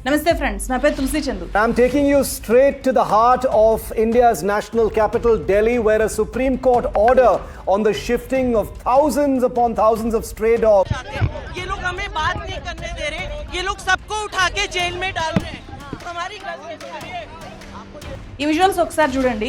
Namaste friends, na పేరు తులసి Chandu. I'm taking you straight to the heart of India's national capital, Delhi, where a Supreme Court order on the shifting of thousands upon thousands of stray dogs. ये लोग हमें बात नहीं करने दे रहे, ये लोग सबको उठा के जेल में डाल रहे हैं. हमारी गलती है. ఈ విజువల్స్ ఒకసారి చూడండి.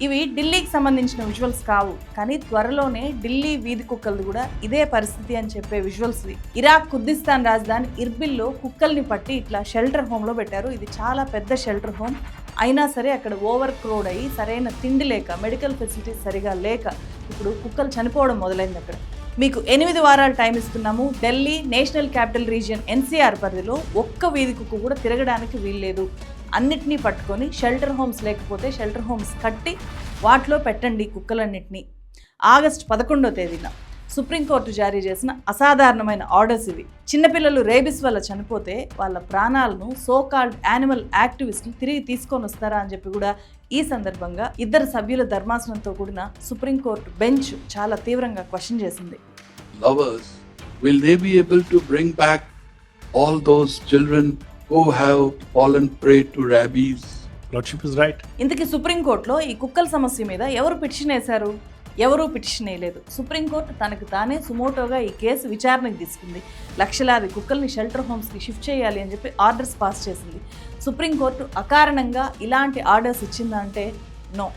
ఇవి ఢిల్లీకి సంబంధించిన విజువల్స్ కావు, కానీ త్వరలోనే ఢిల్లీ వీధి కుక్కలు కూడా ఇదే పరిస్థితి అని చెప్పే విజువల్స్. ఇరాక్ కుర్దిస్తాన్ రాజధాని ఇర్బిల్లో కుక్కల్ని పట్టి ఇట్లా షెల్టర్ హోమ్లో పెట్టారు. ఇది చాలా పెద్ద షెల్టర్ హోమ్ అయినా సరే అక్కడ ఓవర్ క్రౌడ్ అయ్యి సరైన తిండి లేక, మెడికల్ ఫెసిలిటీస్ సరిగా లేక ఇప్పుడు కుక్కలు చనిపోవడం మొదలైంది. అక్కడ మీకు 8 వారాలు టైం ఇస్తున్నాము. Delhi national capital region NCR పరిధిలో ఒక్క వీధి కుక్క కూడా తిరగడానికి వీల్లేదు. అన్నిటినీ పట్టుకొని షెల్టర్ హోమ్స్ లేకపోతే షెల్టర్ హోమ్స్ కట్టి వాటిలో పెట్టండి కుక్కలన్నింటినీ. ఆగస్టు 11వ తేదీన సుప్రీంకోర్టు జారీ చేసిన అసాధారణమైన ఆర్డర్స్ ఇవి. చిన్నపిల్లలు రేబిస్ వల్ల చనిపోతే వాళ్ళ ప్రాణాలను సోకాల్డ్ యానిమల్ యాక్టివిస్టులు తిరిగి తీసుకొని వస్తారా అని చెప్పి కూడా ఈ సందర్భంగా 2 సభ్యుల ధర్మాసనంతో కూడిన సుప్రీంకోర్టు బెంచ్ చాలా తీవ్రంగా క్వశ్చన్ చేసింది. Lovers, will they be able to bring back all those children who have fallen prey to rabies? Lordship is right. ఇంతకీ సుప్రీంకోర్టులో ఈ కుక్కల సమస్య మీద ఎవరు పిటిషన్ వేశారు? ఎవరూ పిటిషన్ వేయలేదు. సుప్రీంకోర్టు తనకు తానే సుమోటోగా ఈ కేసు విచారణకు తీసుకుంది. లక్షలాది కుక్కల్ని షెల్టర్ హోమ్స్కి షిఫ్ట్ చేయాలి అని చెప్పి ఆర్డర్స్ పాస్ చేసింది. సుప్రీంకోర్టు అకారణంగా ఇలాంటి ఆర్డర్స్ ఇచ్చిందంటే నో,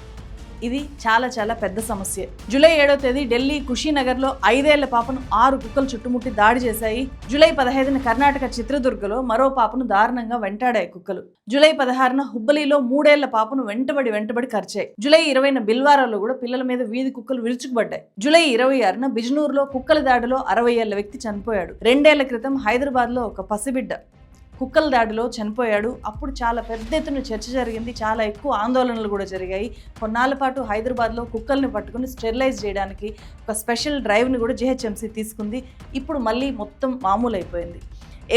ఇది చాలా చాలా పెద్ద సమస్య. జూలై 7వ తేదీ ఢిల్లీ కుషీనగర్లో 5 ఏళ్ల పాపను 6 కుక్కలు చుట్టుముట్టి దాడి చేశాయి. జూలై 15న కర్ణాటక చిత్రదుర్గలో మరో పాపను దారుణంగా వెంటాడాయి కుక్కలు. జూలై 16న హుబ్బలిలో 3 ఏళ్ల పాపను వెంటబడి కరిచాయి. జూలై 20న బిల్వారాలో కూడా పిల్లల మీద వీధి కుక్కలు విరుచుకుపడ్డాయి. జూలై 26న బిజ్నూర్లో కుక్కల దాడిలో 60 ఏళ్ల వ్యక్తి చనిపోయాడు. 2 ఏళ్ల క్రితం హైదరాబాద్లో ఒక పసిబిడ్డ కుక్కల దాడిలో చనిపోయాడు. అప్పుడు చాలా పెద్ద ఎత్తున చర్చ జరిగింది, చాలా ఎక్కువ ఆందోళనలు కూడా జరిగాయి. కొన్నాళ్ళ పాటు హైదరాబాద్లో కుక్కల్ని పట్టుకుని స్టెరిలైజ్ చేయడానికి ఒక స్పెషల్ డ్రైవ్ని కూడా జీహెచ్ఎంసీ తీసుకుంది. ఇప్పుడు మళ్ళీ మొత్తం మామూలు అయిపోయింది.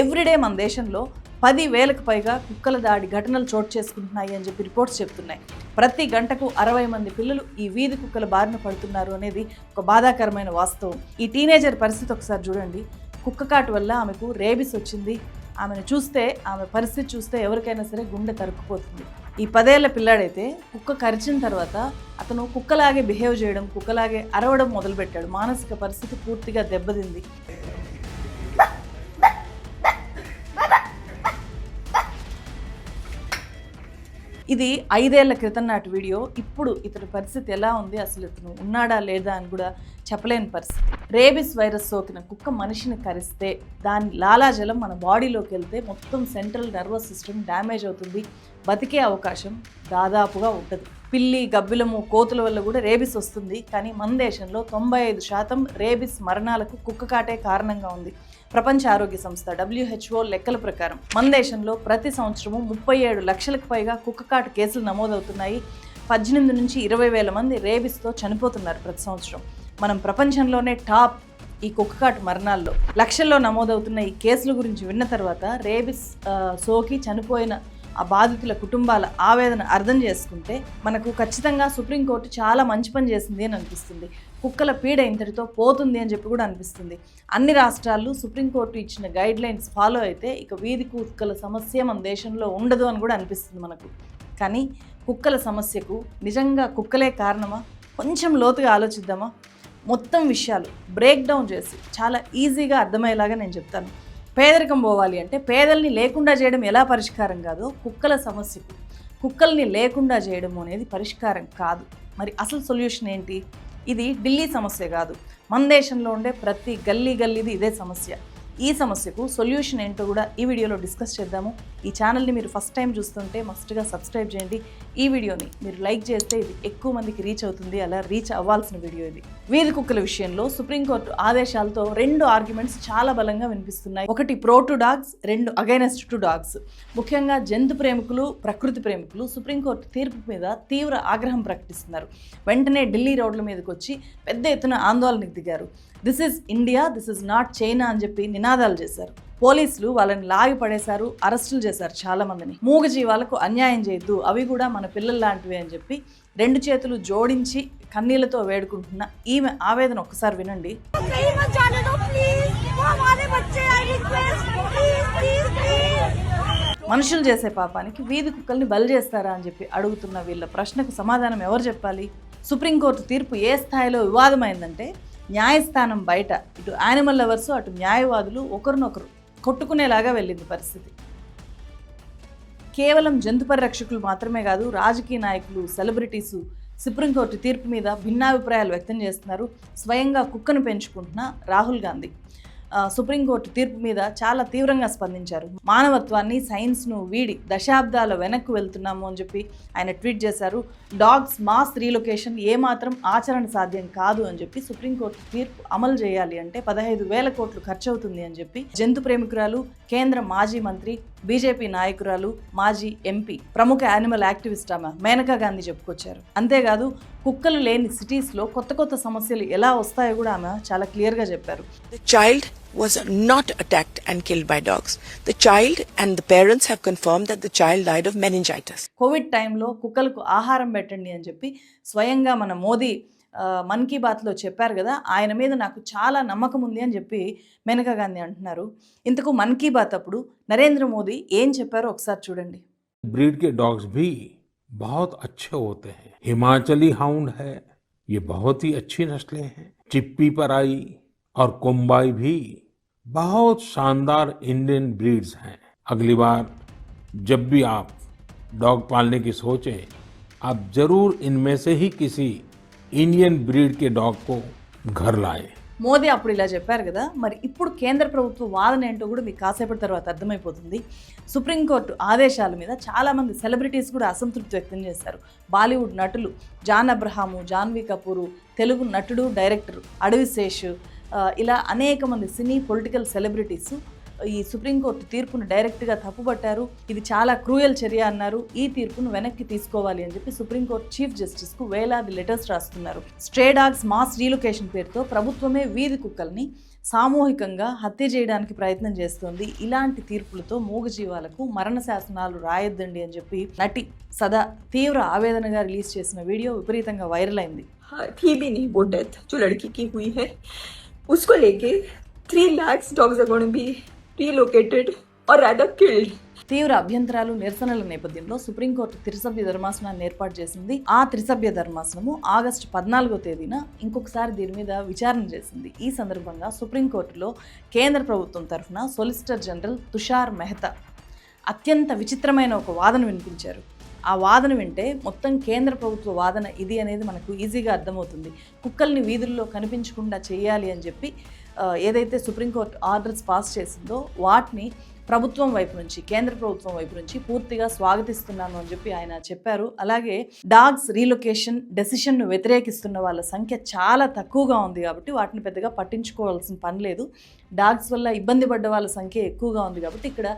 ఎవ్రీడే మన దేశంలో 10,000కు పైగా కుక్కల దాడి ఘటనలు చోటు చేసుకుంటున్నాయి అని చెప్పి రిపోర్ట్స్ చెప్తున్నాయి. ప్రతి గంటకు 60 మంది పిల్లలు ఈ వీధి కుక్కల బారిన పడుతున్నారు అనేది ఒక బాధాకరమైన వాస్తవం. ఈ టీనేజర్ పరిస్థితి ఒకసారి చూడండి. కుక్క కాటు వల్ల ఆమెకు రేబిస్ వచ్చింది. ఆమెను చూస్తే, ఆమె పరిస్థితి చూస్తే ఎవరికైనా సరే గుండె తరుక్కుపోతుంది. ఈ 10 ఏళ్ల పిల్లాడైతే కుక్క కరిచిన తర్వాత అతను కుక్కలాగే బిహేవ్ చేయడం, కుక్కలాగే అరవడం మొదలుపెట్టాడు. మానసిక పరిస్థితి పూర్తిగా దెబ్బతింది. ఇది 5 ఏళ్ల క్రితం నాటి వీడియో. ఇప్పుడు ఇతని పరిస్థితి ఎలా ఉంది, అసలు ఇతను ఉన్నాడా లేదా అని కూడా చెప్పలేని పరిస్థితి. రేబిస్ వైరస్ సోకిన కుక్క మనిషిని కరిస్తే దాని లాలాజలం మన బాడీలోకి వెళ్తే మొత్తం సెంట్రల్ నర్వస్ సిస్టమ్ డ్యామేజ్ అవుతుంది. బతికే అవకాశం దాదాపుగా ఉంటుంది. పిల్లి, గబ్బిలము, కోతుల వల్ల కూడా రేబిస్ వస్తుంది. కానీ మన దేశంలో 95% రేబిస్ మరణాలకు కుక్క కాటే కారణంగా ఉంది. ప్రపంచ ఆరోగ్య సంస్థ WHO లెక్కల ప్రకారం మన దేశంలో ప్రతి సంవత్సరము 37 లక్షలకు పైగా కుక్కకాటు కేసులు నమోదవుతున్నాయి. 18 నుంచి 20 వేల మంది రేబిస్తో చనిపోతున్నారు ప్రతి సంవత్సరం. మనం ప్రపంచంలోనే టాప్ ఈ కుక్కకాటు మరణాల్లో. లక్షల్లో నమోదవుతున్న ఈ కేసుల గురించి విన్న తర్వాత రేబిస్ సోకి చనిపోయిన ఆ బాధితుల కుటుంబాల ఆవేదన అర్థం చేసుకుంటే మనకు ఖచ్చితంగా సుప్రీంకోర్టు చాలా మంచి పని చేసింది అని అనిపిస్తుంది. కుక్కల పీడ ఇంతటితో పోతుంది అని చెప్పి కూడా అనిపిస్తుంది. అన్ని రాష్ట్రాలు సుప్రీంకోర్టు ఇచ్చిన గైడ్ లైన్స్ ఫాలో అయితే ఇక వీధి కుక్కల సమస్య మన దేశంలో ఉండదు అని కూడా అనిపిస్తుంది మనకు. కానీ కుక్కల సమస్యకు నిజంగా కుక్కలే కారణమా? కొంచెం లోతుగా ఆలోచిద్దామా? మొత్తం విషయాలు బ్రేక్ డౌన్ చేసి చాలా ఈజీగా అర్థమయ్యేలాగా నేను చెప్తాను. పేదరికం పోవాలి అంటే పేదల్ని లేకుండా చేయడం ఎలా పరిష్కారం కాదో, కుక్కల సమస్యకు కుక్కల్ని లేకుండా చేయడం అనేది పరిష్కారం కాదు. మరి అసలు సొల్యూషన్ ఏంటి? ఇది ఢిల్లీ సమస్య కాదు, మన దేశంలో ఉండే ప్రతి గల్లీది ఇదే సమస్య. ఈ సమస్యకు సొల్యూషన్ ఏంటో కూడా ఈ వీడియోలో డిస్కస్ చేద్దాము. ఈ ఛానల్ని మీరు ఫస్ట్ టైం చూస్తుంటే మస్ట్గా సబ్స్క్రైబ్ చేయండి. ఈ వీడియోని మీరు లైక్ చేస్తే ఇది ఎక్కువ మందికి రీచ్ అవుతుంది. అలా రీచ్ అవ్వాల్సిన వీడియో ఇది. వీధి కుక్కల విషయంలో సుప్రీంకోర్టు ఆదేశాలతో 2 ఆర్గ్యుమెంట్స్ చాలా బలంగా వినిపిస్తున్నాయి. ఒకటి pro to dogs, 2 against to dogs. ముఖ్యంగా జంతు ప్రేమికులు, ప్రకృతి ప్రేమికులు సుప్రీంకోర్టు తీర్పు మీద తీవ్ర ఆగ్రహం ప్రకటిస్తున్నారు. వెంటనే ఢిల్లీ రోడ్ల మీదకి వచ్చి పెద్ద ఎత్తున ఆందోళనకు దిగారు. This is India, this is not China అని చెప్పి నినాదాలు చేశారు. పోలీసులు వాళ్ళని లాగి పడేశారు, అరెస్టులు చేశారు చాలా మందిని. మూగజీవాలకు అన్యాయం చేయొద్దు, అవి కూడా మన పిల్లల లాంటివి అని చెప్పి 2 చేతులు జోడించి కన్నీళ్లతో వేడుకుంటున్న ఈమె ఆవేదన ఒక్కసారి వినండి. మనుషులు చేసే పాపానికి వీధి కుక్కల్ని బలి చేస్తారా అని చెప్పి అడుగుతున్న వీళ్ళ ప్రశ్నకు సమాధానం ఎవరు చెప్పాలి? సుప్రీంకోర్టు తీర్పు ఏ స్థాయిలో వివాదమైందంటే న్యాయస్థానం బయట ఇటు యానిమల్ లవర్స్ అటు న్యాయవాదులు ఒకరినొకరు కొట్టుకునేలాగా వెళ్ళింది పరిస్థితి. కేవలం జంతు పరిరక్షకులు మాత్రమే కాదు, రాజకీయ నాయకులు, సెలబ్రిటీసు సుప్రీంకోర్టు తీర్పు మీద భిన్నాభిప్రాయాలు వ్యక్తం చేస్తున్నారు. స్వయంగా కుక్కను పెంచుకుంటున్న రాహుల్ గాంధీ సుప్రీంకోర్టు తీర్పు మీద చాలా తీవ్రంగా స్పందించారు. మానవత్వాన్ని, సైన్స్ను వీడి దశాబ్దాల వెనక్కు వెళ్తున్నాము అని చెప్పి ఆయన ట్వీట్ చేశారు. డాగ్స్ మాస్ రీలొకేషన్ ఏమాత్రం ఆచరణ సాధ్యం కాదు అని చెప్పి సుప్రీంకోర్టు తీర్పు అమలు చేయాలి అంటే 15,000 కోట్లు ఖర్చు అవుతుంది అని చెప్పి జంతు ప్రేమికురాలు, కేంద్ర మాజీ మంత్రి, బీజేపీ నాయకురాలు, మాజీ ఎంపీ, ప్రముఖ యానిమల్ యాక్టివిస్ట్ ఆమె మేనకా గాంధీ చెప్పుకొచ్చారు. అంతేకాదు కుక్కలు లేని సిటీస్లో కొత్త కొత్త సమస్యలు ఎలా వస్తాయో కూడా ఆమె చాలా క్లియర్గా చెప్పారు. The child was not attacked and killed by dogs. The child and the parents have confirmed that the child died of meningitis. Covid టైంలో కుక్కలకు ఆహారం పెట్టండి అని చెప్పి స్వయంగా మన మోదీ మన్ కీ బాత్లో చెప్పారు కదా, ఆయన మీద నాకు చాలా నమ్మకం ఉంది అని చెప్పి మేనకా గాంధీ అంటున్నారు. ఇంతకు మన్ కీ బాత్ అప్పుడు నరేంద్ర మోదీ ఏం చెప్పారో ఒకసారి చూడండి. ब्रीड के डॉग्स भी बहुत अच्छे होते हैं. हिमाचली हाउंड है, ये बहुत ही अच्छी नस्लें हैं. चिप्पी पराई और कोम्बाई भी बहुत शानदार इंडियन ब्रीड्स हैं. अगली बार जब भी आप डॉग पालने की सोचें, आप जरूर इनमें से ही किसी इंडियन ब्रीड के डॉग को घर लाएं. మోదీ అప్పుడు ఇలా చెప్పారు కదా, మరి ఇప్పుడు కేంద్ర ప్రభుత్వ వాదన ఏంటో కూడా మీకు కాసేపటి తర్వాత అర్థమైపోతుంది. సుప్రీంకోర్టు ఆదేశాల మీద చాలామంది సెలబ్రిటీస్ కూడా అసంతృప్తి వ్యక్తం చేశారు. బాలీవుడ్ నటులు జాన్ అబ్రహాము, జాన్వీ కపూరు, తెలుగు నటుడు, డైరెక్టర్ అడవి శేష్, ఇలా అనేక మంది సినీ పొలిటికల్ సెలబ్రిటీస్ ఈ సుప్రీంకోర్టు తీర్పును డైరెక్ట్గా తప్పుపట్టారు. ఇది చాలా క్రూయల్ చర్య అన్నారు. ఈ తీర్పును వెనక్కి తీసుకోవాలి అని చెప్పి సుప్రీంకోర్టు చీఫ్ జస్టిస్కు వేలాది లెటర్స్ రాస్తున్నారు. స్ట్రే డాగ్స్ మాస్ రీలొకేషన్ పేరుతో ప్రభుత్వమే వీధి కుక్కల్ని సామూహికంగా హత్య చేయడానికి ప్రయత్నం చేస్తోంది. ఇలాంటి తీర్పులతో మూగజీవాలకు మరణ శాసనాలు రాయొద్దండి అని చెప్పి నటి సదా తీవ్ర ఆవేదనగా రిలీజ్ చేసిన వీడియో విపరీతంగా వైరల్ అయింది. थी भी नहीं वो डेथ जो लड़की की हुई है, उसको लेके 3 lakhs dogs are going to be relocated or rather killed. తీవ్ర అభ్యంతరాలు, నిరసనల నేపథ్యంలో సుప్రీంకోర్టు త్రిసభ్య ధర్మాసనాన్ని ఏర్పాటు చేసింది. ఆ త్రిసభ్య ధర్మాసనము ఆగస్టు 14వ తేదీన ఇంకొకసారి దీని మీద విచారణ చేసింది. ఈ సందర్భంగా సుప్రీంకోర్టులో కేంద్ర ప్రభుత్వం తరఫున సొలిసిటర్ జనరల్ తుషార్ మెహతా అత్యంత విచిత్రమైన ఒక వాదన వినిపించారు. ఆ వాదన వింటే మొత్తం కేంద్ర ప్రభుత్వ వాదన ఇది అనేది మనకు ఈజీగా అర్థమవుతుంది. కుక్కల్ని వీధుల్లో కనిపించకుండా చేయాలి అని చెప్పి ఏదైతే సుప్రీంకోర్టు ఆర్డర్స్ పాస్ చేసిందో వాటిని ప్రభుత్వం వైపు నుంచి, కేంద్ర ప్రభుత్వం వైపు నుంచి పూర్తిగా స్వాగతిస్తున్నాను అని చెప్పి ఆయన చెప్పారు. అలాగే డాగ్స్ రీలొకేషన్ డెసిషన్ను వ్యతిరేకిస్తున్న వాళ్ళ సంఖ్య చాలా తక్కువగా ఉంది కాబట్టి వాటిని పెద్దగా పట్టించుకోవాల్సిన పని లేదు. డాగ్స్ వల్ల ఇబ్బంది పడ్డ వాళ్ళ సంఖ్య ఎక్కువగా ఉంది కాబట్టి ఇక్కడ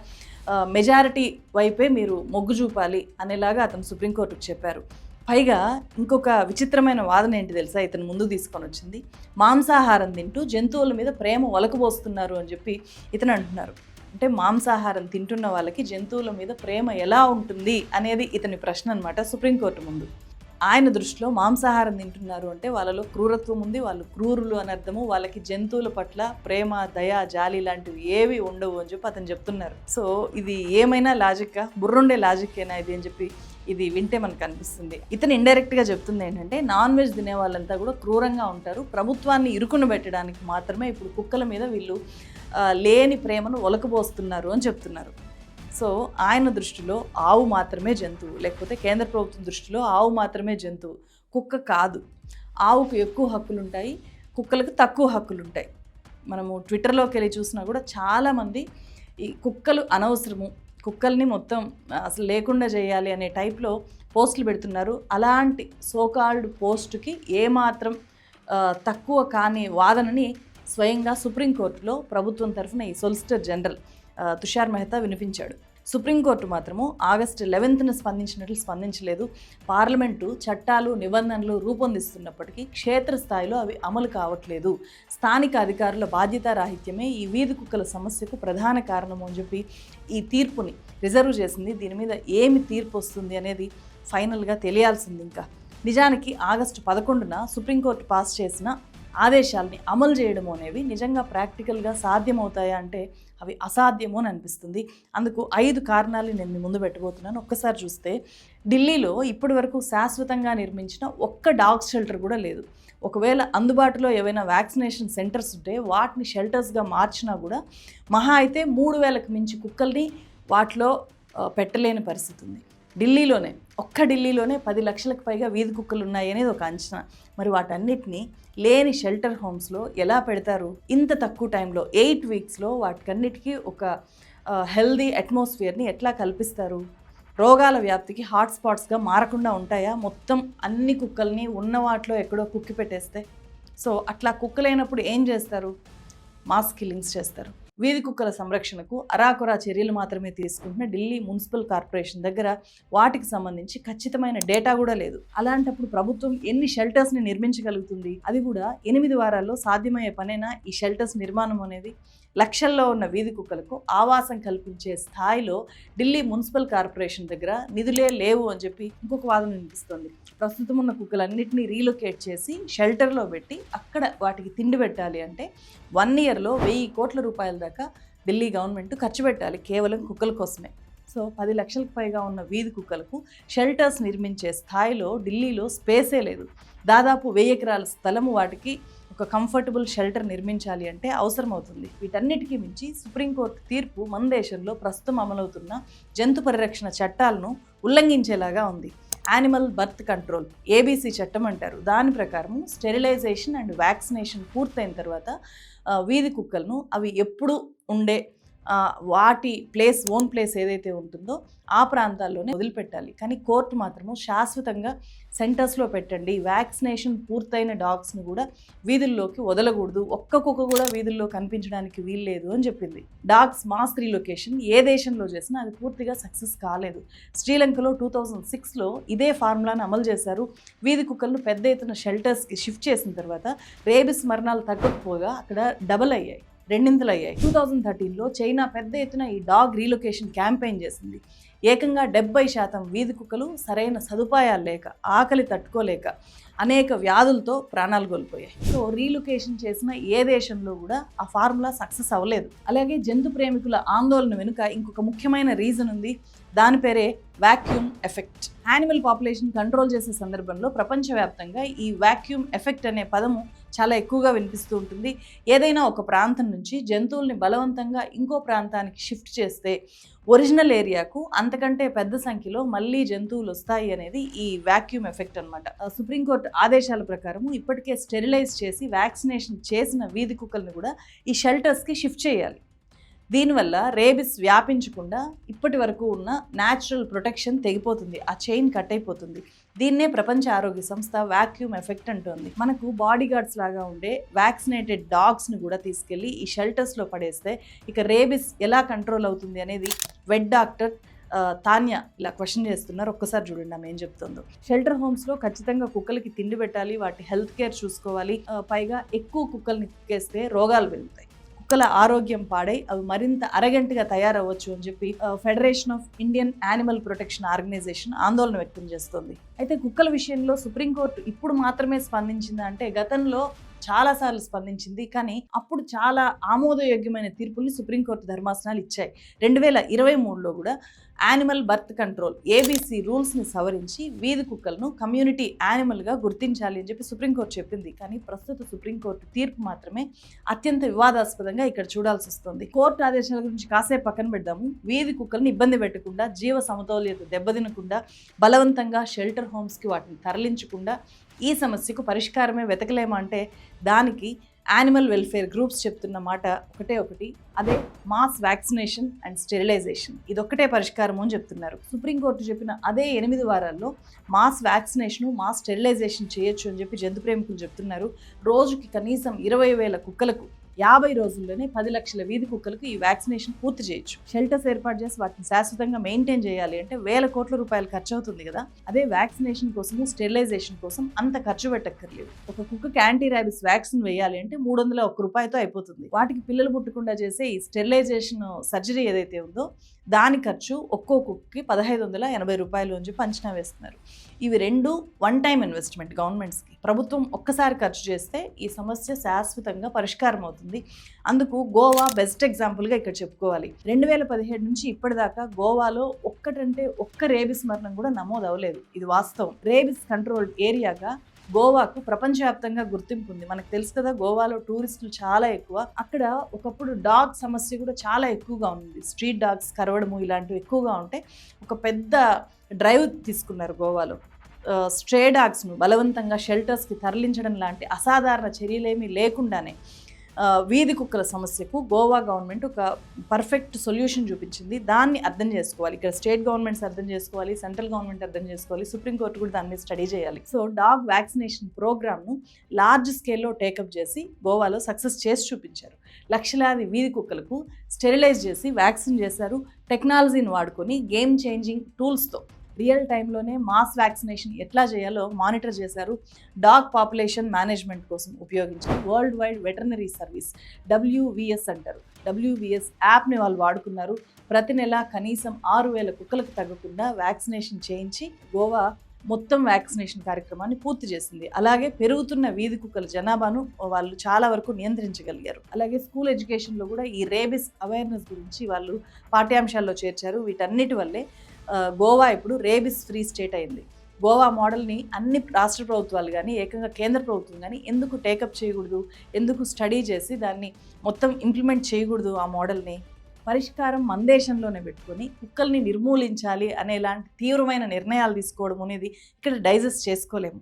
మెజారిటీ వైపే మీరు మొగ్గు చూపాలి అనేలాగా అతను సుప్రీంకోర్టుకు చెప్పారు. పైగా ఇంకొక విచిత్రమైన వాదన ఏంటి తెలుసా ఇతను ముందు తీసుకొని వచ్చింది? మాంసాహారం తింటూ జంతువుల మీద ప్రేమ ఒలకబోస్తున్నారు అని చెప్పి ఇతను అంటున్నారు. అంటే మాంసాహారం తింటున్న వాళ్ళకి జంతువుల మీద ప్రేమ ఎలా ఉంటుంది అనేది ఇతని ప్రశ్న అనమాట సుప్రీంకోర్టు ముందు. ఆయన దృష్టిలో మాంసాహారం తింటున్నారు అంటే వాళ్ళలో క్రూరత్వం ఉంది, వాళ్ళు క్రూరులు అని అర్థము, వాళ్ళకి జంతువుల పట్ల ప్రేమ, దయ, జాలి లాంటివి ఏవి ఉండవు అని చెప్పి అతను చెప్తున్నారు. సో ఇది ఏమైనా లాజిక్కా, బుర్రుండే లాజిక్కేనా ఇది అని చెప్పి ఇది వింటే మనకు అనిపిస్తుంది. ఇతను ఇండైరెక్ట్గా చెప్తుంది ఏంటంటే నాన్ వెజ్ తినే వాళ్ళంతా కూడా క్రూరంగా ఉంటారు, ప్రభుత్వాన్ని ఇరుకున పెట్టడానికి మాత్రమే ఇప్పుడు కుక్కల మీద వీళ్ళు లేని ప్రేమను ఒలకబోస్తున్నారు అని చెప్తున్నారు. సో ఆయన దృష్టిలో ఆవు మాత్రమే జంతువు, లేకపోతే కేంద్ర ప్రభుత్వం దృష్టిలో ఆవు మాత్రమే జంతువు, కుక్క కాదు. ఆవుకు ఎక్కువ హక్కులు ఉంటాయి, కుక్కలకు తక్కువ హక్కులు ఉంటాయి. మనము ట్విట్టర్లోకి వెళ్ళి చూసినా కూడా చాలామంది ఈ కుక్కలు అనవసరము, కుక్కల్ని మొత్తం అసలు లేకుండా చేయాలి అనే టైప్లో పోస్టులు పెడుతున్నారు. అలాంటి సోకాల్డ్ పోస్టుకి ఏమాత్రం తక్కువ కాని వాదనని స్వయంగా సుప్రీంకోర్టులో ప్రభుత్వం తరఫున ఈ సొలిసిటర్ జనరల్ తుషార్ మెహతా వినిపించాడు. సుప్రీంకోర్టు మాత్రము ఆగస్టు 11న స్పందించలేదు. పార్లమెంటు చట్టాలు, నిబంధనలు రూపొందిస్తున్నప్పటికీ క్షేత్రస్థాయిలో అవి అమలు కావట్లేదు. స్థానిక అధికారుల బాధ్యతారాహిత్యమే ఈ వీధి కుక్కల సమస్యకు ప్రధాన కారణము అని చెప్పి ఈ తీర్పుని రిజర్వ్ చేసింది. దీని మీద ఏమి తీర్పు వస్తుంది అనేది ఫైనల్గా తెలియాల్సింది. ఇంకా నిజానికి ఆగస్టు 11న సుప్రీంకోర్టు పాస్ చేసిన ఆదేశాలని అమలు చేయడము అనేవి నిజంగా ప్రాక్టికల్గా సాధ్యమవుతాయా అంటే అవి అసాధ్యము అని అనిపిస్తుంది. అందుకు 5 కారణాలు నేను మీ ముందు పెట్టబోతున్నాను. ఒక్కసారి చూస్తే ఢిల్లీలో ఇప్పటి వరకు శాశ్వతంగా నిర్మించిన ఒక్క డాగ్ షెల్టర్ కూడా లేదు. ఒకవేళ అందుబాటులో ఏవైనా వ్యాక్సినేషన్ సెంటర్స్ ఉంటే వాటిని షెల్టర్స్గా మార్చినా కూడా మహా అయితే 3,000కు మించి కుక్కల్ని వాటిలో పెట్టలేని పరిస్థితి ఉంది. ఢిల్లీలోనే 10 లక్షలకు పైగా వీధి కుక్కలు ఉన్నాయి అనేది ఒక అంచనా. మరి వాటన్నిటినీ లేని షెల్టర్ హోమ్స్లో ఎలా పెడతారు? ఇంత తక్కువ టైంలో 8 వీక్స్లో వాటికన్నిటికీ ఒక హెల్దీ అట్మాస్ఫియర్ని ఎట్లా కల్పిస్తారు? రోగాల వ్యాప్తికి హాట్స్పాట్స్గా మారకుండా ఉంటాయా మొత్తం అన్ని కుక్కల్ని ఉన్న వాటిలో ఎక్కడో కుక్కి పెట్టేస్తే? సో అట్లా కుక్కలైనప్పుడు ఏం చేస్తారు? మాస్ కిల్లింగ్స్ చేస్తారు. వీధి కుక్కల సంరక్షణకు అరాకొరా చర్యలు మాత్రమే తీసుకుంటున్న ఢిల్లీ మున్సిపల్ కార్పొరేషన్ దగ్గర వాటికి సంబంధించి ఖచ్చితమైన డేటా కూడా లేదు. అలాంటప్పుడు ప్రభుత్వం ఎన్ని షెల్టర్స్ని నిర్మించగలుగుతుంది? అది కూడా 8 వారాల్లో సాధ్యమయ్యే పనేనా ఈ షెల్టర్స్ నిర్మాణం అనేది? లక్షల్లో ఉన్న వీధి కుక్కలకు ఆవాసం కల్పించే స్థాయిలో ఢిల్లీ మున్సిపల్ కార్పొరేషన్ దగ్గర నిధులే లేవు అని చెప్పి ఇంకొక వాదన వినిపిస్తుంది. ప్రస్తుతం ఉన్న కుక్కలన్నింటినీ రీలొకేట్ చేసి షెల్టర్లో పెట్టి అక్కడ వాటికి తిండి పెట్టాలి అంటే 1 ఇయర్లో 1,000 కోట్ల రూపాయల దాకా ఢిల్లీ గవర్నమెంట్ ఖర్చు పెట్టాలి కేవలం కుక్కల కోసమే. సో 10 లక్షలకు పైగా ఉన్న వీధి కుక్కలకు షెల్టర్స్ నిర్మించే స్థాయిలో ఢిల్లీలో స్పేసే లేదు. దాదాపు 1000 ఎకరాల స్థలము వాటికి ఒక కంఫర్టబుల్ షెల్టర్ నిర్మించాలి అంటే అవసరం అవుతుంది. వీటన్నిటికీ మించి సుప్రీంకోర్టు తీర్పు మన దేశంలో ప్రస్తుతం అమలవుతున్న జంతు పరిరక్షణ చట్టాలను ఉల్లంఘించేలాగా ఉంది. యానిమల్ బర్త్ కంట్రోల్ ABC చట్టం అంటారు. దాని ప్రకారం స్టెరిలైజేషన్ అండ్ వ్యాక్సినేషన్ పూర్తయిన తర్వాత వీధి కుక్కలను అవి ఎప్పుడు ఉండే వాటి ఓన్ ప్లేస్ ఏదైతే ఉంటుందో ఆ ప్రాంతాల్లోనే వదిలిపెట్టాలి. కానీ కోర్టు మాత్రము శాశ్వతంగా సెంటర్స్లో పెట్టండి, వ్యాక్సినేషన్ పూర్తయిన డాగ్స్ని కూడా వీధుల్లోకి వదలకూడదు, ఒక్క కుక్క కూడా వీధుల్లో కనిపించడానికి వీల్లేదు అని చెప్పింది. డాగ్స్ మాస్ రీలొకేషన్ ఏ దేశంలో చేసినా అది పూర్తిగా సక్సెస్ కాలేదు. శ్రీలంకలో 2006లో ఇదే ఫార్ములాను అమలు చేశారు. వీధి కుక్కలను పెద్ద ఎత్తున షెల్టర్స్కి షిఫ్ట్ చేసిన తర్వాత రేబిస్ మరణాలు తగ్గకపోగా అక్కడ డబల్ అయ్యాయి, 2 అయ్యాయి. 2013లో చైనా పెద్ద ఎత్తున ఈ డాగ్ రీలొకేషన్ క్యాంపెయిన్ చేసింది. ఏకంగా 70% వీధి కుక్కలు సరైన సదుపాయాలు లేక, ఆకలి తట్టుకోలేక అనేక వ్యాధులతో ప్రాణాలు కోల్పోయాయి. సో రీలొకేషన్ చేసిన ఏ దేశంలో కూడా ఆ ఫార్ములా సక్సెస్ అవ్వలేదు. అలాగే జంతు ప్రేమికుల ఆందోళన వెనుక ఇంకొక ముఖ్యమైన రీజన్ ఉంది. దాని పేరే vacuum effect. Animal population control చేసే సందర్భంలో ప్రపంచవ్యాప్తంగా ఈ వాక్యూమ్ ఎఫెక్ట్ అనే పదము చాలా ఎక్కువగా వినిపిస్తూ ఉంటుంది. ఏదైనా ఒక ప్రాంతం నుంచి జంతువుల్ని బలవంతంగా ఇంకో ప్రాంతానికి షిఫ్ట్ చేస్తే ఒరిజినల్ ఏరియాకు అంతకంటే పెద్ద సంఖ్యలో మళ్ళీ జంతువులు వస్తాయి అనేది ఈ వాక్యూమ్ ఎఫెక్ట్ అనమాట. సుప్రీంకోర్టు ఆదేశాల ప్రకారం ఇప్పటికే స్టెరిలైజ్ చేసి వ్యాక్సినేషన్ చేసిన వీధి కుక్కల్ని కూడా ఈ షెల్టర్స్కి షిఫ్ట్ చేయాలి. దీనివల్ల రేబిస్ వ్యాపించకుండా ఇప్పటి వరకు ఉన్న న్యాచురల్ ప్రొటెక్షన్ తెగిపోతుంది, ఆ చైన్ కట్ అయిపోతుంది. దీన్నే ప్రపంచ ఆరోగ్య సంస్థ వాక్యూమ్ ఎఫెక్ట్ అంటోంది. మనకు బాడీ గార్డ్స్ లాగా ఉండే వ్యాక్సినేటెడ్ డాగ్స్ని కూడా తీసుకెళ్ళి ఈ షెల్టర్స్లో పడేస్తే ఇక రేబిస్ ఎలా కంట్రోల్ అవుతుంది అనేది వెట్ డాక్టర్ తాన్య ఇలా క్వశ్చన్ చేస్తున్నారు. ఒక్కసారి చూడండి ఆమె ఏం చెప్తుందో. షెల్టర్ హోమ్స్లో ఖచ్చితంగా కుక్కలకి తిండి పెట్టాలి, వాటి హెల్త్ కేర్ చూసుకోవాలి. పైగా ఎక్కువ కుక్కల్ని కుక్కేస్తే రోగాలు వెళ్తాయి, కుక్కల ఆరోగ్యం పాడై అవి మరింత అరగంటగా తయారవ్వచ్చు అని చెప్పి federation of Indian animal protection organisation ఆందోళన వ్యక్తం చేస్తోంది. అయితే కుక్కల విషయంలో సుప్రీంకోర్టు ఇప్పుడు మాత్రమే స్పందించిందా అంటే గతంలో చాలాసార్లు స్పందించింది. కానీ అప్పుడు చాలా ఆమోదయోగ్యమైన తీర్పుల్ని సుప్రీంకోర్టు ధర్మాసనాలు ఇచ్చాయి. 2023లో కూడా యానిమల్ బర్త్ కంట్రోల్ ABC రూల్స్ని సవరించి వీధి కుక్కలను కమ్యూనిటీ యానిమల్గా గుర్తించాలి అని చెప్పి సుప్రీంకోర్టు చెప్పింది. కానీ ప్రస్తుత సుప్రీంకోర్టు తీర్పు మాత్రమే అత్యంత వివాదాస్పదంగా ఇక్కడ చూడాల్సి వస్తుంది. కోర్టు ఆదేశాల గురించి కాసేపు పక్కన పెడదాము. వీధి కుక్కలను ఇబ్బంది పెట్టకుండా, జీవ సమతౌల్యత దెబ్బతినకుండా, బలవంతంగా షెల్టర్ హోమ్స్కి వాటిని తరలించకుండా ఈ సమస్యకు పరిష్కారమే వెతకలేమా అంటే దానికి యానిమల్ వెల్ఫేర్ గ్రూప్స్ చెప్తున్న మాట ఒకటి, అదే మాస్ వ్యాక్సినేషన్ అండ్ స్టెరిలైజేషన్. ఇదొక్కటే పరిష్కారము అని చెప్తున్నారు. సుప్రీంకోర్టు చెప్పిన అదే 8 వారాల్లో మాస్ వ్యాక్సినేషను, మాస్ స్టెరిలైజేషన్ చేయొచ్చు అని చెప్పి జంతు ప్రేమికులు చెప్తున్నారు. రోజుకి కనీసం 20,000 కుక్కలకు 50 రోజుల్లోనే 10 లక్షల వీధి కుక్కలకు ఈ వ్యాక్సినేషన్ పూర్తి చేయొచ్చు. షెల్టర్స్ ఏర్పాటు చేసి వాటిని శాశ్వతంగా మెయింటైన్ చేయాలి అంటే 1,000 కోట్ల రూపాయలు ఖర్చు అవుతుంది కదా. అదే వ్యాక్సినేషన్ కోసము, స్టెరిలైజేషన్ కోసం అంత ఖర్చు పెట్టక్కర్లేదు. ఒక కుక్కకి యాంటీ ర్యాబిస్ వ్యాక్సిన్ వేయాలి అంటే 301 రూపాయలతో అయిపోతుంది. వాటికి పిల్లలు పుట్టకుండా చేసే ఈ స్టెరిలైజేషన్ సర్జరీ ఏదైతే ఉందో దాని ఖర్చు ఒక్కో కుక్కకి 1580 రూపాయల నుంచి అంచనా వేస్తున్నారు. ఇవి రెండు వన్ టైం ఇన్వెస్ట్మెంట్ గవర్నమెంట్స్కి. ప్రభుత్వం ఒక్కసారి ఖర్చు చేస్తే ఈ సమస్య శాశ్వతంగా పరిష్కారం అవుతుంది. అందుకు గోవా బెస్ట్ ఎగ్జాంపుల్గా ఇక్కడ చెప్పుకోవాలి. 2017 నుంచి ఇప్పటిదాకా గోవాలో ఒక్క రేబిస్ మరణం కూడా నమోదు అవ్వలేదు. ఇది వాస్తవం. రేబిస్ కంట్రోల్డ్ ఏరియాగా గోవాకు ప్రపంచవ్యాప్తంగా గుర్తింపు ఉంది. మనకు తెలుసు కదా, గోవాలో టూరిస్టులు చాలా ఎక్కువ. అక్కడ ఒకప్పుడు డాగ్ సమస్య కూడా చాలా ఎక్కువగా ఉంది. స్ట్రీట్ డాగ్స్ కరవడము ఇలాంటివి ఎక్కువగా ఉంటే ఒక పెద్ద డ్రైవ్ తీసుకున్నారు గోవాలో. స్ట్రే డాగ్స్ను బలవంతంగా షెల్టర్స్కి తరలించడం లాంటి అసాధారణ చర్యలేమీ లేకుండానే వీధి కుక్కల సమస్యకు గోవా గవర్నమెంట్ ఒక పర్ఫెక్ట్ సొల్యూషన్ చూపించింది. దాన్ని అర్థం చేసుకోవాలి. ఇక్కడ స్టేట్ గవర్నమెంట్స్ అర్థం చేసుకోవాలి, సెంట్రల్ గవర్నమెంట్ అర్థం చేసుకోవాలి, సుప్రీంకోర్టు కూడా దాని మీద స్టడీ చేయాలి. సో డాగ్ వ్యాక్సినేషన్ ప్రోగ్రామ్ను లార్జ్ స్కేల్లో టేకప్ చేసి గోవాలో సక్సెస్ చేసి చూపించారు. లక్షలాది వీధి కుక్కలకు స్టెరిలైజ్ చేసి వ్యాక్సిన్ చేశారు. టెక్నాలజీని వాడుకొని గేమ్ చేంజింగ్ టూల్స్తో రియల్ టైంలోనే మాస్ వ్యాక్సినేషన్ ఎట్లా చేయాలో మానిటర్ చేశారు. డాగ్ పాపులేషన్ మేనేజ్మెంట్ కోసం ఉపయోగించారు. World wide veterinary service WVS అంటారు. WVS యాప్ని వాళ్ళు వాడుకున్నారు. ప్రతి నెల కనీసం 6000 కుక్కలకు తగ్గకుండా వ్యాక్సినేషన్ చేయించి గోవా మొత్తం వ్యాక్సినేషన్ కార్యక్రమాన్ని పూర్తి చేసింది. అలాగే పెరుగుతున్న వీధి కుక్కల జనాభాను వాళ్ళు చాలా వరకు నియంత్రించగలిగారు. అలాగే స్కూల్ ఎడ్యుకేషన్లో కూడా ఈ రేబిస్ అవేర్నెస్ గురించి వాళ్ళు పాఠ్యాంశాల్లో చేర్చారు. వీటన్నిటి వల్లే గోవా ఇప్పుడు రేబిస్ ఫ్రీ స్టేట్ అయింది. గోవా మోడల్ని అన్ని రాష్ట్ర ప్రభుత్వాలు కానీ ఏకంగా కేంద్ర ప్రభుత్వం కానీ ఎందుకు టేకప్ చేయకూడదు, ఎందుకు స్టడీ చేసి దాన్ని మొత్తం ఇంప్లిమెంట్ చేయకూడదు? ఆ మోడల్ని పరిష్కారం మన దేశంలోనే పెట్టుకొని కుక్కల్ని నిర్మూలించాలి అనేలాంటి తీవ్రమైన నిర్ణయాలు తీసుకోవడం అనేది ఇక్కడ డైజెస్ట్ చేసుకోలేము.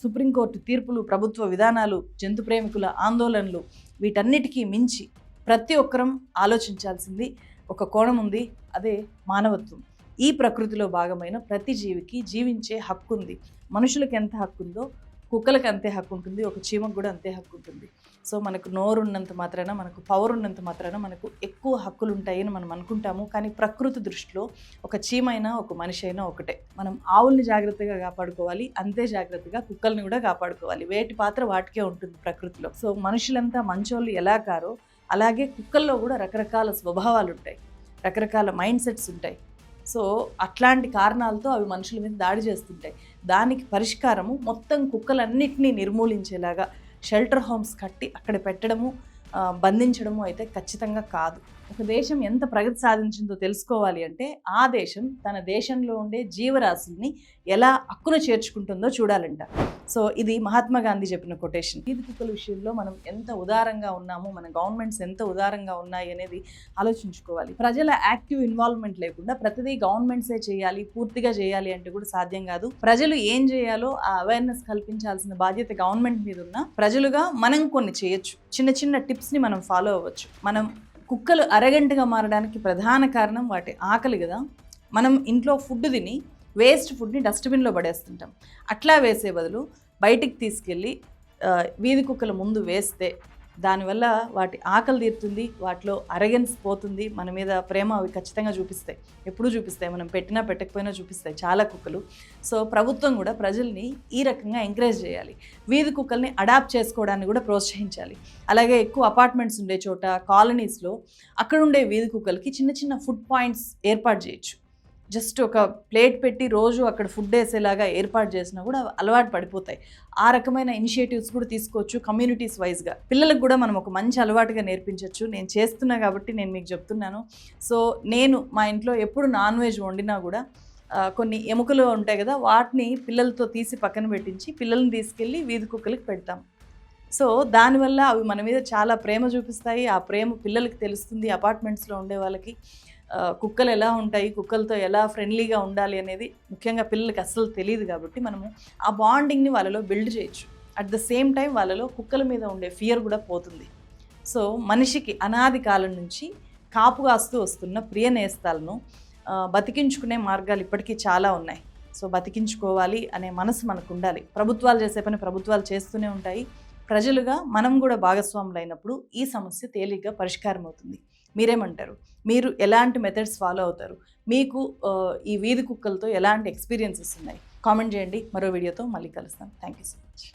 సుప్రీంకోర్టు తీర్పులు, ప్రభుత్వ విధానాలు, జంతు ప్రేమికుల ఆందోళనలు వీటన్నిటికీ మించి ప్రతి ఒక్కరం ఆలోచించాల్సింది ఒక కోణం ఉంది. అదే మానవత్వం. ఈ ప్రకృతిలో భాగమైన ప్రతి జీవికి జీవించే హక్కు ఉంది. మనుషులకు ఎంత హక్కు ఉందో కుక్కలకు అంతే హక్కు ఉంటుంది. ఒక చీమకు కూడా అంతే హక్కు ఉంటుంది. సో మనకు నోరు ఉన్నంత మాత్రాన, మనకు పవర్ ఉన్నంత మాత్రాన మనకు ఎక్కువ హక్కులు ఉంటాయని మనం అనుకుంటాము. కానీ ప్రకృతి దృష్టిలో ఒక చీమైనా ఒక మనిషి అయినా ఒకటే. మనం ఆవుల్ని జాగ్రత్తగా కాపాడుకోవాలి, అంతే జాగ్రత్తగా కుక్కల్ని కూడా కాపాడుకోవాలి. వేటి పాత్ర వాటికే ఉంటుంది ప్రకృతిలో. సో మనుషులంతా మంచోళ్ళు ఎలా కారో అలాగే కుక్కల్లో కూడా రకరకాల స్వభావాలు ఉంటాయి, రకరకాల మైండ్ సెట్స్ ఉంటాయి. సో అట్లాంటి కారణాలతో అవి మనుషుల మీద దాడి చేస్తుంటాయి. దానికి పరిష్కారము మొత్తం కుక్కలన్నిటినీ నిర్మూలించేలాగా షెల్టర్ హోమ్స్ కట్టి అక్కడ పెట్టడము, బంధించడము అయితే ఖచ్చితంగా కాదు. ఒక దేశం ఎంత ప్రగతి సాధించిందో తెలుసుకోవాలి అంటే ఆ దేశం తన దేశంలో ఉండే జీవరాశుల్ని ఎలా హక్కున చేర్చుకుంటుందో చూడాలంట. సో ఇది మహాత్మా గాంధీ చెప్పిన కొటేషన్. వీధి కుక్కల విషయంలో మనం ఎంత ఉదారంగా ఉన్నాము, మన గవర్నమెంట్స్ ఎంత ఉదారంగా ఉన్నాయి అనేది ఆలోచించుకోవాలి. ప్రజల యాక్టివ్ ఇన్వాల్వ్మెంట్ లేకుండా ప్రతిదీ గవర్నమెంట్సే చేయాలి, పూర్తిగా చేయాలి అంటే కూడా సాధ్యం కాదు. ప్రజలు ఏం చేయాలో ఆ అవేర్నెస్ కల్పించాల్సిన బాధ్యత గవర్నమెంట్ మీద ఉన్న ప్రజలుగా మనం కొన్ని చేయొచ్చు. చిన్న చిన్న టిప్స్ని మనం ఫాలో అవ్వచ్చు. మనం కుక్కలు అరగంటగా మారడానికి ప్రధాన కారణం వాటి ఆకలి కదా. మనం ఇంట్లో ఫుడ్ తిని వేస్ట్ ఫుడ్ని డస్ట్బిన్లో పడేస్తుంటాం. అట్లా వేసే బదులు బయటికి తీసుకెళ్ళి వీధి కుక్కల ముందు వేస్తే దానివల్ల వాటి ఆకలి తీరుతుంది, వాటిలో అరగెన్స్ పోతుంది, మన మీద ప్రేమ అవి ఖచ్చితంగా చూపిస్తాయి. ఎప్పుడూ చూపిస్తాయి, మనం పెట్టినా పెట్టకపోయినా చూపిస్తాయి చాలా కుక్కలు. సో ప్రభుత్వం కూడా ప్రజల్ని ఈ రకంగా ఎంకరేజ్ చేయాలి. వీధి కుక్కల్ని అడాప్ట్ చేసుకోవడాన్ని కూడా ప్రోత్సహించాలి. అలాగే ఎక్కువ అపార్ట్మెంట్స్ ఉండే చోట, కాలనీస్లో అక్కడ ఉండే వీధి కుక్కలకి చిన్న చిన్న ఫుడ్ పాయింట్స్ ఏర్పాటు చేయొచ్చు. జస్ట్ ఒక ప్లేట్ పెట్టి రోజు అక్కడ ఫుడ్ వేసేలాగా ఏర్పాటు చేసినా కూడా అలవాటు పడిపోతాయి. ఆ రకమైన ఇనిషియేటివ్స్ కూడా తీసుకోవచ్చు కమ్యూనిటీస్ వైజ్గా. పిల్లలకు కూడా మనం ఒక మంచి అలవాటుగా నేర్పించవచ్చు. నేను చేస్తున్నా కాబట్టి నేను మీకు చెప్తున్నాను. సో నేను మా ఇంట్లో ఎప్పుడు నాన్ వెజ్ వండినా కూడా కొన్ని ఎముకలు ఉంటాయి కదా, వాటిని పిల్లలతో తీసి పక్కన పెట్టించి పిల్లల్ని తీసుకెళ్ళి వీధి కుక్కలకి పెడతాం. సో దానివల్ల అవి మన మీద చాలా ప్రేమ చూపిస్తాయి. ఆ ప్రేమ పిల్లలకి తెలుస్తుంది. అపార్ట్మెంట్స్లో ఉండే వాళ్ళకి కుక్కలు ఎలా ఉంటాయి, కుక్కలతో ఎలా ఫ్రెండ్లీగా ఉండాలి అనేది ముఖ్యంగా పిల్లలకి అస్సలు తెలియదు. కాబట్టి మనము ఆ బాండింగ్ని వాళ్ళలో బిల్డ్ చేయొచ్చు. అట్ ద సేమ్ టైం వాళ్ళలో కుక్కల మీద ఉండే ఫియర్ కూడా పోతుంది. సో మనిషికి అనాది కాలం నుంచి కాపు కాస్తూ వస్తున్న ప్రియ నేస్తాలను బతికించుకునే మార్గాలు ఇప్పటికీ చాలా ఉన్నాయి. సో బతికించుకోవాలి అనే మనసు మనకు ఉండాలి. ప్రభుత్వాలు చేసే పని ప్రభుత్వాలు చేస్తూనే ఉంటాయి. ప్రజలుగా మనం కూడా భాగస్వాములు అయినప్పుడు ఈ సమస్య తేలిగ్గా పరిష్కారం అవుతుంది. మీరేమంటారు? మీరు ఎలాంటి మెథడ్స్ ఫాలో అవుతారు? మీకు ఈ వీధి కుక్కలతో ఎలాంటి ఎక్స్పీరియన్సెస్ ఉన్నాయి? కామెంట్ చేయండి. మరో వీడియోతో మళ్ళీ కలుస్తాం. Thank you so much.